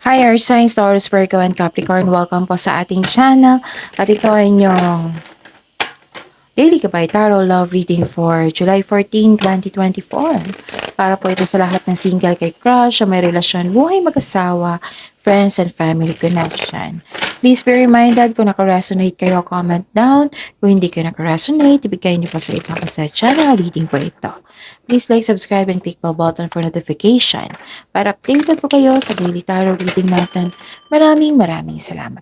Hi, Earth Signs, Taurus, Virgo, and Capricorn. Welcome po sa ating channel. At ito ay inyong Daily Gabay Tarot Love Reading for July 14, 2024. Para po ito sa lahat ng single kay crush, o may relasyon, buhay mag-asawa, friends, and family connection. Please be reminded kung naka-resonate kayo, comment down. Kung hindi kayo naka-resonate, ibigay niyo po sa ibang sa channel reading po ito. Please like, subscribe, and click the button for notification para updated po kayo sa daily tarot reading natin. Maraming salamat.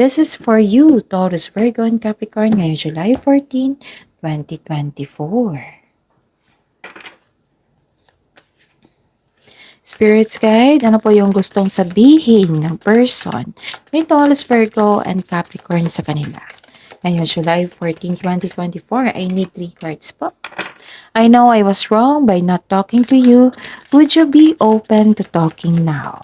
This is for you, Taurus, Virgo, and Capricorn, ngayong July 14, 2024. Spirits Guide, ano po yung gustong sabihin ng person ni Taurus, Virgo, and Capricorn sa kanila? Ngayong July 14, 2024, I need 3 cards po. I know I was wrong by not talking to you. Would you be open to talking now?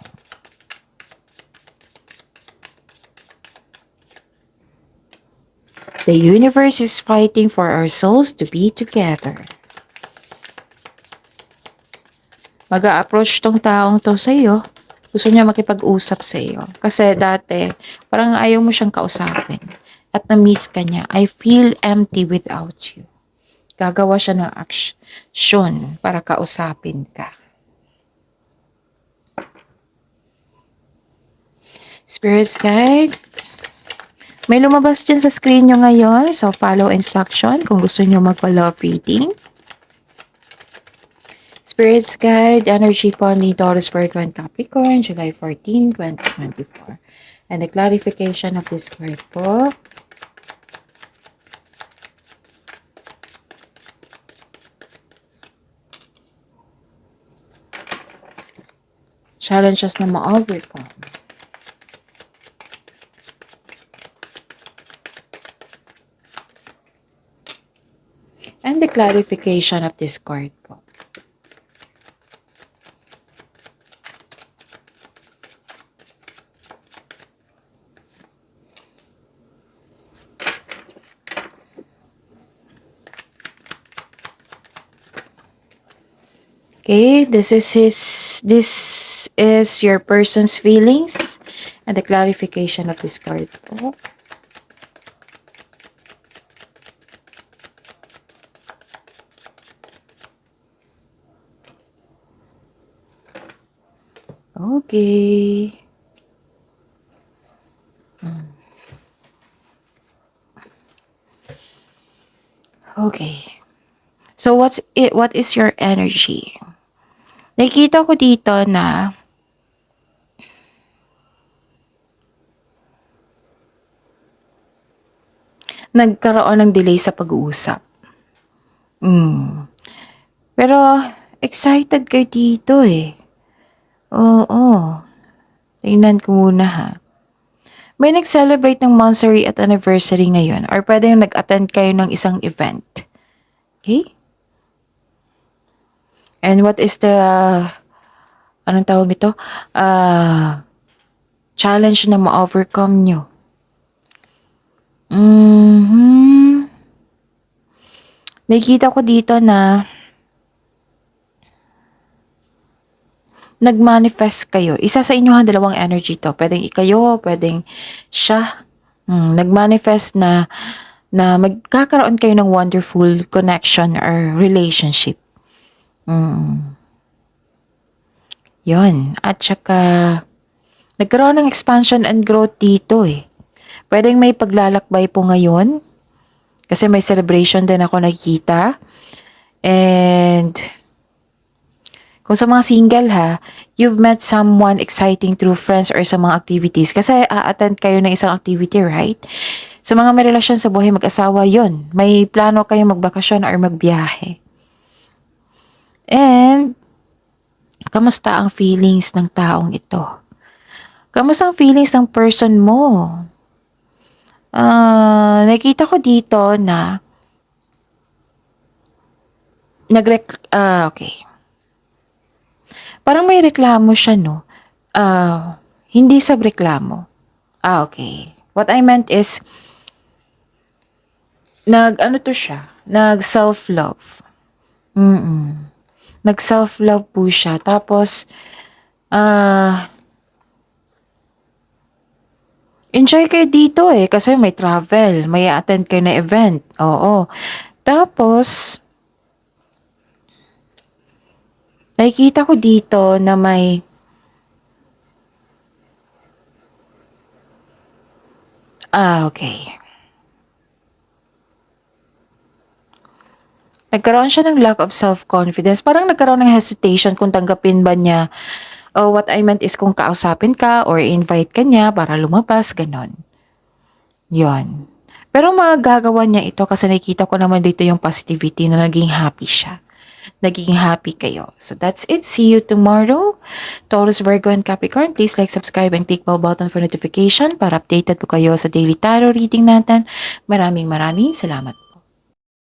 The universe is fighting for our souls to be together. Mag-a-approach tong taong to sa iyo. Gusto niya makipag-usap sa iyo. Kasi dati, parang ayaw mo siyang kausapin. At na-miss ka niya. I feel empty without you. Gagawa siya ng action para kausapin ka. Spirits Guide, may lumabas dyan sa screen nyo ngayon. So, follow instruction kung gusto nyo magpa-love reading. Spirits Guide, energy po ni Taurus, Virgo, and Capricorn, July 14, 2024. And the clarification of this card po. Challenges na ma-overcome. And the clarification of this card po. Okay, this is your person's feelings and the clarification of this card po. Okay. Okay. So what is your energy? Nakikita ko dito na nagkaroon ng delay sa pag-uusap. Pero excited kayo dito eh. Oo. Tingnan ko muna ha. May nag-celebrate ng monthsary at anniversary ngayon or pwede yung nag-attend kayo ng isang event. Okay? And what is the, anong tawag nito? Challenge na ma-overcome nyo. Nakikita ko dito na nag-manifest kayo. Isa sa inyo dalawang energy to. Pwedeng ikayo, pwedeng siya. Nag-manifest na magkakaroon kayo ng wonderful connection or relationship. Yun. At saka, nagkaroon ng expansion and growth dito eh. Pwedeng may paglalakbay po ngayon. Kasi may celebration din ako nakikita. And kung sa mga single ha, you've met someone exciting through friends or sa mga activities. Kasi a-attend kayo ng isang activity, right? Sa mga may relasyon sa buhay mag-asawa, yun. May plano kayong magbakasyon or magbiyahe. And, kamusta ang feelings ng taong ito? Kamusta ang feelings ng person mo? Nakita ko dito na okay. Parang may reklamo siya, no? Hindi sa reklamo. Okay. What I meant is, nag-self-love. Nag-self-love po siya. Tapos, enjoy kayo dito eh, kasi may travel, may attend kayo na event. Oo. Tapos, nakikita ko dito na may okay. Nagkaroon siya ng lack of self-confidence. Parang nagkaroon ng hesitation kung tanggapin ba niya. Oh, what I meant is kung kausapin ka or invite ka niya para lumabas, ganon. Yon. Pero magagawa niya ito kasi nakikita ko naman dito yung positivity na naging happy siya. Naging happy kayo. So that's it. See you tomorrow. Taurus, Virgo, and Capricorn, please like, subscribe, and click bell button for notification para updated po kayo sa daily tarot reading natin. Maraming salamat.